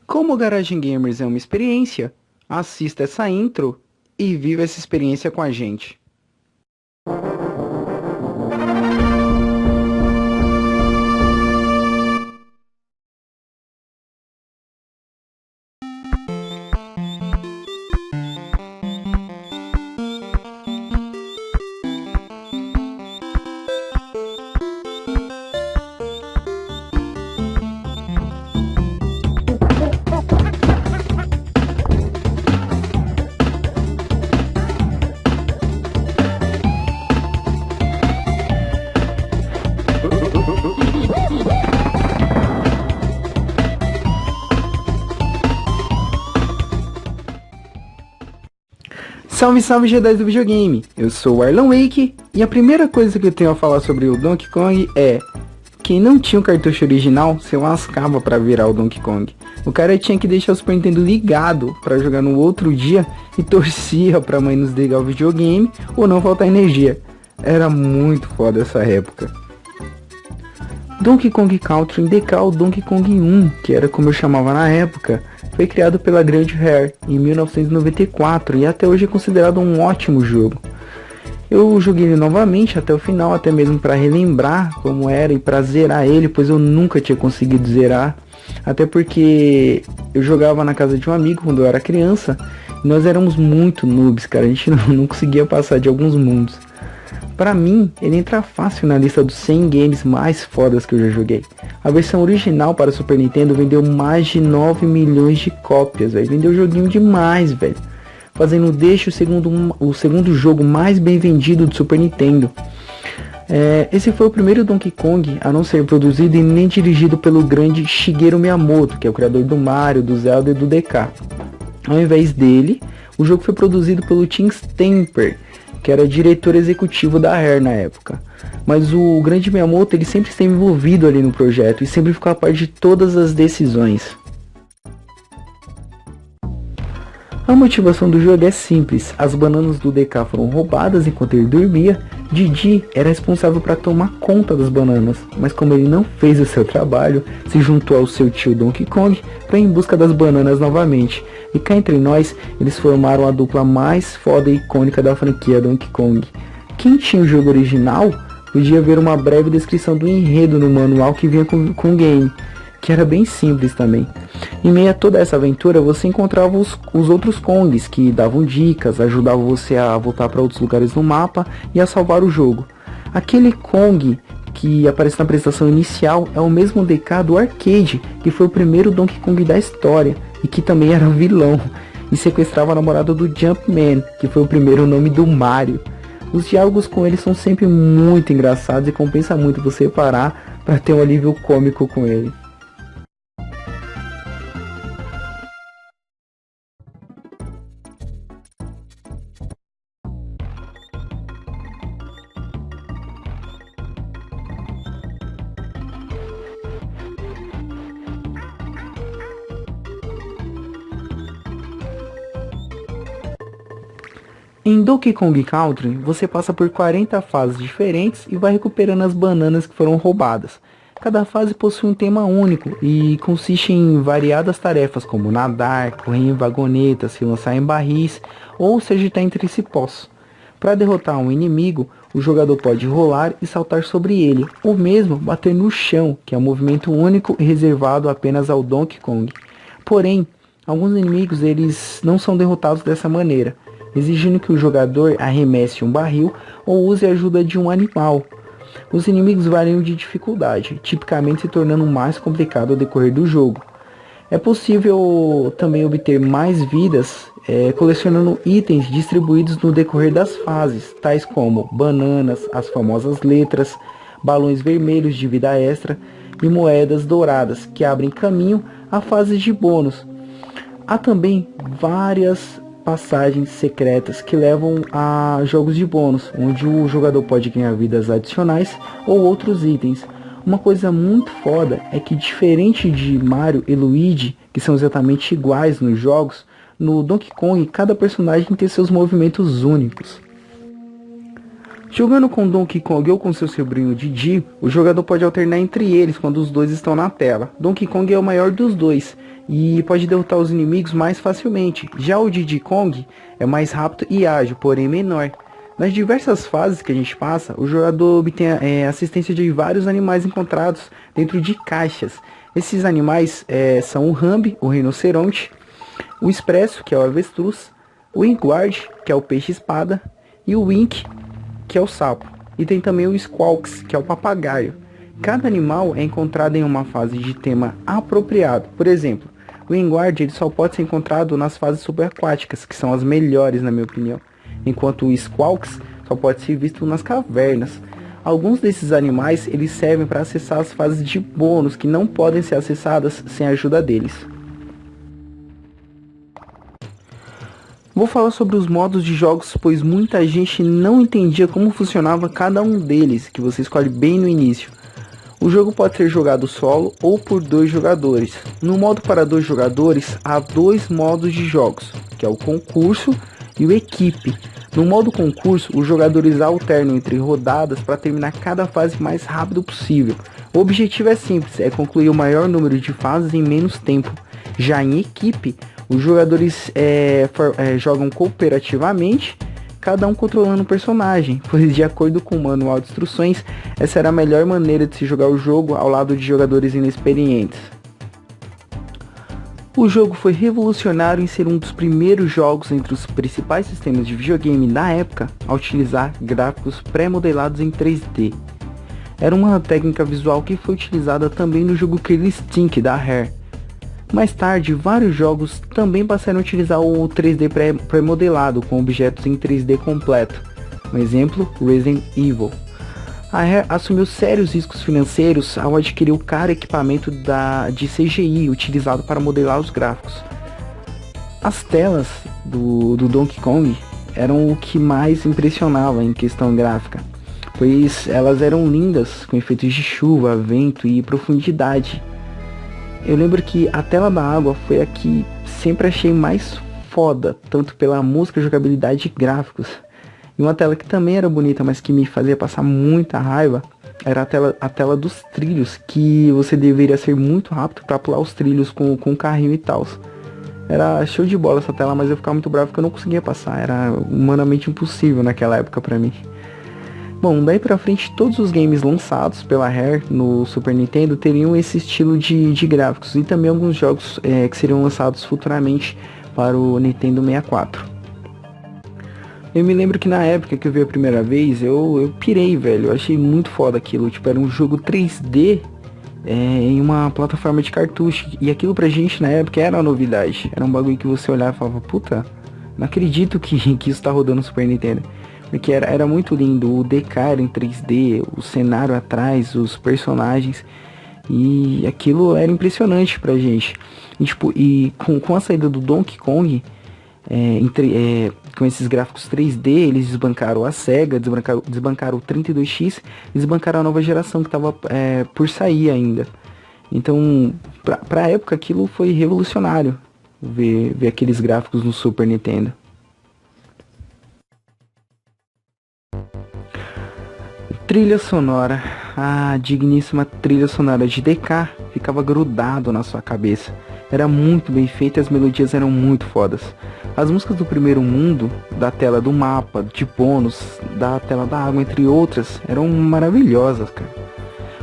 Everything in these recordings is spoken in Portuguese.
Como Garagem Gamers é uma experiência, assista essa intro e viva essa experiência com a gente. Salve, salve, Jedi do videogame! Eu sou o Arlan Wake e a primeira coisa que eu tenho a falar sobre o Donkey Kong é: quem não tinha o cartucho original se lascava pra virar o Donkey Kong. O cara tinha que deixar o Super Nintendo ligado pra jogar no outro dia e torcia pra mãe nos ligar o videogame ou não faltar energia. Era muito foda essa época. Donkey Kong Country DK, o Donkey Kong 1, que era como eu chamava na época, foi criado pela Grand Rare em 1994 e até hoje é considerado um ótimo jogo. Eu joguei ele novamente até o final, até mesmo para relembrar como era e para zerar ele, pois eu nunca tinha conseguido zerar. Até porque eu jogava na casa de um amigo quando eu era criança e nós éramos muito noobs, cara, a gente não conseguia passar de alguns mundos. Pra mim, ele entra fácil na lista dos 100 games mais fodas que eu já joguei. A versão original para o Super Nintendo vendeu mais de 9 milhões de cópias, velho. Vendeu joguinho demais, velho. Fazendo deste o segundo jogo mais bem vendido do Super Nintendo. Esse foi o primeiro Donkey Kong a não ser produzido e nem dirigido pelo grande Shigeru Miyamoto, que é o criador do Mario, do Zelda e do DK. Ao invés dele, o jogo foi produzido pelo Tim Stamper, que era diretor executivo da Rare na época. Mas o grande Miyamoto, ele sempre esteve envolvido ali no projeto e sempre ficou a par de todas as decisões. A motivação do jogo é simples: as bananas do DK foram roubadas enquanto ele dormia. Didi era responsável para tomar conta das bananas, mas como ele não fez o seu trabalho, se juntou ao seu tio Donkey Kong para ir em busca das bananas novamente. E cá entre nós, eles formaram a dupla mais foda e icônica da franquia Donkey Kong. Quem tinha o jogo original podia ver uma breve descrição do enredo no manual que vinha com o game, que era bem simples também. Em meio a toda essa aventura, você encontrava os outros Kongs, que davam dicas, ajudavam você a voltar para outros lugares no mapa e a salvar o jogo. Aquele Kong que aparece na apresentação inicial é o mesmo DK do arcade, que foi o primeiro Donkey Kong da história, e que também era vilão, e sequestrava a namorada do Jumpman, que foi o primeiro nome do Mario. Os diálogos com ele são sempre muito engraçados e compensa muito você parar para ter um alívio cômico com ele. Em Donkey Kong Country, você passa por 40 fases diferentes e vai recuperando as bananas que foram roubadas. Cada fase possui um tema único e consiste em variadas tarefas como nadar, correr em vagonetas, se lançar em barris ou se agitar entre cipós. Para derrotar um inimigo, o jogador pode rolar e saltar sobre ele, ou mesmo bater no chão, que é um movimento único e reservado apenas ao Donkey Kong. Porém, alguns inimigos eles não são derrotados dessa maneira, exigindo que o jogador arremesse um barril ou use a ajuda de um animal. Os inimigos variam de dificuldade, tipicamente se tornando mais complicado ao decorrer do jogo. É possível também obter mais vidas colecionando itens distribuídos no decorrer das fases, tais como bananas, as famosas letras, balões vermelhos de vida extra e moedas douradas, que abrem caminho a fases de bônus. Há também várias passagens secretas que levam a jogos de bônus, onde o jogador pode ganhar vidas adicionais ou outros itens. Uma coisa muito foda é que, diferente de Mario e Luigi, que são exatamente iguais nos jogos, no Donkey Kong cada personagem tem seus movimentos únicos. Jogando com Donkey Kong ou com seu sobrinho Didi, o jogador pode alternar entre eles quando os dois estão na tela. Donkey Kong é o maior dos dois e pode derrotar os inimigos mais facilmente. Já o Diddy Kong é mais rápido e ágil, porém menor. Nas diversas fases que a gente passa, o jogador obtém assistência de vários animais encontrados dentro de caixas. Esses animais são o Rambi, o rinoceronte, o Expresso, que é o avestruz, o Ingward, que é o peixe-espada, e o Wink, que é o sapo. E tem também o Squawks, que é o papagaio. Cada animal é encontrado em uma fase de tema apropriado. Por exemplo, o Ingward ele só pode ser encontrado nas fases subaquáticas, que são as melhores na minha opinião. Enquanto o Squawks só pode ser visto nas cavernas. Alguns desses animais eles servem para acessar as fases de bônus que não podem ser acessadas sem a ajuda deles. Vou falar sobre os modos de jogos, pois muita gente não entendia como funcionava cada um deles, que você escolhe bem no início. O jogo pode ser jogado solo ou por 2 jogadores. No modo para 2 jogadores, há 2 modos de jogos, que é o concurso e o equipe. No modo concurso, os jogadores alternam entre rodadas para terminar cada fase mais rápido possível. O objetivo é simples, é concluir o maior número de fases em menos tempo. Já em equipe, os jogadores jogam cooperativamente, cada um controlando um personagem, pois de acordo com o manual de instruções, essa era a melhor maneira de se jogar o jogo ao lado de jogadores inexperientes. O jogo foi revolucionário em ser um dos primeiros jogos entre os principais sistemas de videogame da época a utilizar gráficos pré-modelados em 3D. Era uma técnica visual que foi utilizada também no jogo Killer Instinct da Rare. Mais tarde, vários jogos também passaram a utilizar o 3D pré-modelado com objetos em 3D completo. Um exemplo, Resident Evil. A Rare assumiu sérios riscos financeiros ao adquirir o caro equipamento de CGI utilizado para modelar os gráficos. As telas do Donkey Kong eram o que mais impressionava em questão gráfica, pois elas eram lindas, com efeitos de chuva, vento e profundidade. Eu lembro que a tela da água foi a que sempre achei mais foda, tanto pela música, jogabilidade e gráficos. E uma tela que também era bonita, mas que me fazia passar muita raiva, era a tela dos trilhos, que você deveria ser muito rápido para pular os trilhos com o carrinho e tal. Era show de bola essa tela, mas eu ficava muito bravo porque eu não conseguia passar, era humanamente impossível naquela época para mim. Bom, daí pra frente todos os games lançados pela Rare no Super Nintendo teriam esse estilo de gráficos, e também alguns jogos que seriam lançados futuramente para o Nintendo 64. Eu me lembro que na época que eu vi a primeira vez, eu pirei, velho. Eu achei muito foda aquilo. Tipo, era um jogo 3D em uma plataforma de cartucho. E aquilo pra gente na época era uma novidade. Era um bagulho que você olhava e falava, puta, não acredito que isso tá rodando no Super Nintendo. Porque era muito lindo. O DK era em 3D, o cenário atrás, os personagens. E aquilo era impressionante pra gente. E, tipo, com a saída do Donkey Kong, com esses gráficos 3D, eles desbancaram a Sega, desbancaram o 32X, desbancaram a nova geração que estava por sair ainda. Então, pra época, aquilo foi revolucionário, ver aqueles gráficos no Super Nintendo. Trilha sonora. A digníssima trilha sonora de DK ficava grudado na sua cabeça. Era muito bem feita e as melodias eram muito fodas. As músicas do primeiro mundo, da tela do mapa, de bônus, da tela da água, entre outras, eram maravilhosas, cara.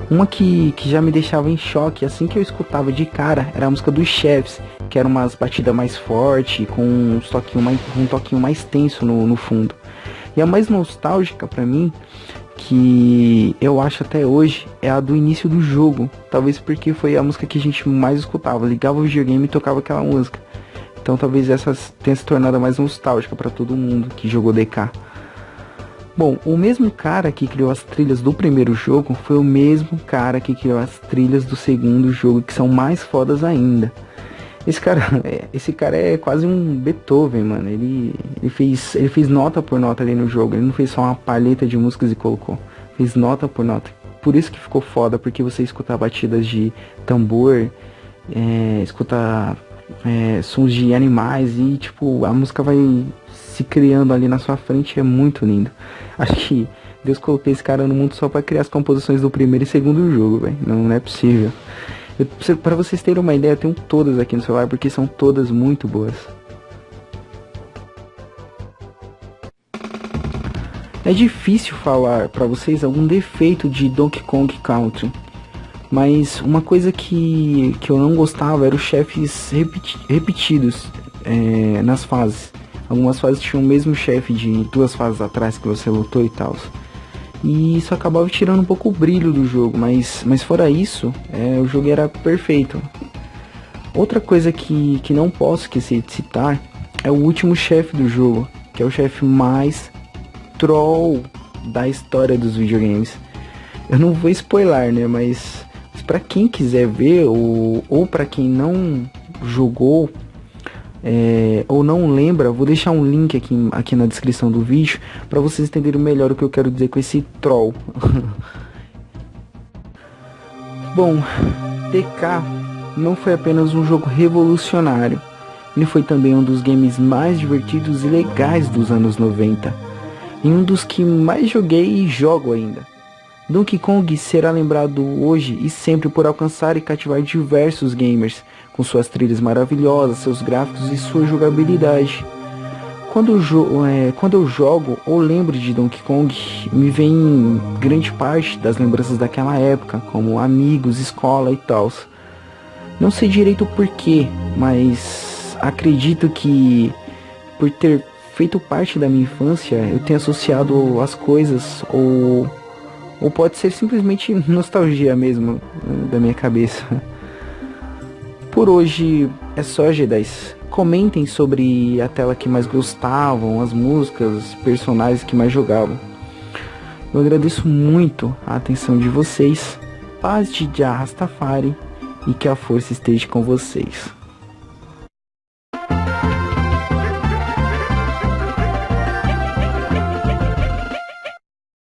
Uma que já me deixava em choque assim que eu escutava de cara era a música dos Chefs, que era umas batidas mais fortes, com um toquinho mais tenso no fundo. E a mais nostálgica pra mim, que eu acho até hoje, é a do início do jogo. Talvez porque foi a música que a gente mais escutava. Ligava o videogame e tocava aquela música. Então talvez essa tenha se tornado mais nostálgica para todo mundo que jogou DK. Bom, o mesmo cara que criou as trilhas do primeiro jogo foi o mesmo cara que criou as trilhas do segundo jogo, que são mais fodas ainda. Esse cara é quase um Beethoven, mano. Ele fez nota por nota ali no jogo. Ele não fez só uma paleta de músicas e colocou. Fez nota por nota. por isso que ficou foda, porque você escuta batidas de tambor, escuta sons de animais e tipo, a música vai se criando ali na sua frente, é muito lindo. Acho que Deus colocou esse cara no mundo só pra criar as composições do primeiro e segundo jogo, velho. Não é possível. Pra vocês terem uma ideia, eu tenho todas aqui no celular porque são todas muito boas. É difícil falar pra vocês algum defeito de Donkey Kong Country, mas uma coisa que eu não gostava era os chefes repetidos nas fases. Algumas fases tinham o mesmo chefe de 2 fases atrás que você lutou e tal. E isso acabava tirando um pouco o brilho do jogo, mas fora isso, o jogo era perfeito. Outra coisa que não posso esquecer de citar é o último chefe do jogo, que é o chefe mais troll da história dos videogames. Eu não vou spoiler, né, mas pra quem quiser ver, ou pra quem não jogou, ou não lembra, vou deixar um link aqui na descrição do vídeo para vocês entenderem melhor o que eu quero dizer com esse troll. Bom, TK não foi apenas um jogo revolucionário, ele foi também um dos games mais divertidos e legais dos anos 90, e um dos que mais joguei e jogo ainda. Donkey Kong será lembrado hoje e sempre por alcançar e cativar diversos gamers, com suas trilhas maravilhosas, seus gráficos e sua jogabilidade. Quando eu jogo ou lembro de Donkey Kong, me vem grande parte das lembranças daquela época, como amigos, escola e tal. Não sei direito o porquê, mas acredito que por ter feito parte da minha infância, eu tenho associado as coisas, ou pode ser simplesmente nostalgia mesmo da minha cabeça. Por hoje é só, Jedi. Comentem sobre a tela que mais gostavam, as músicas, os personagens que mais jogavam. Eu agradeço muito a atenção de vocês. Paz de Jah Rastafari e que a força esteja com vocês.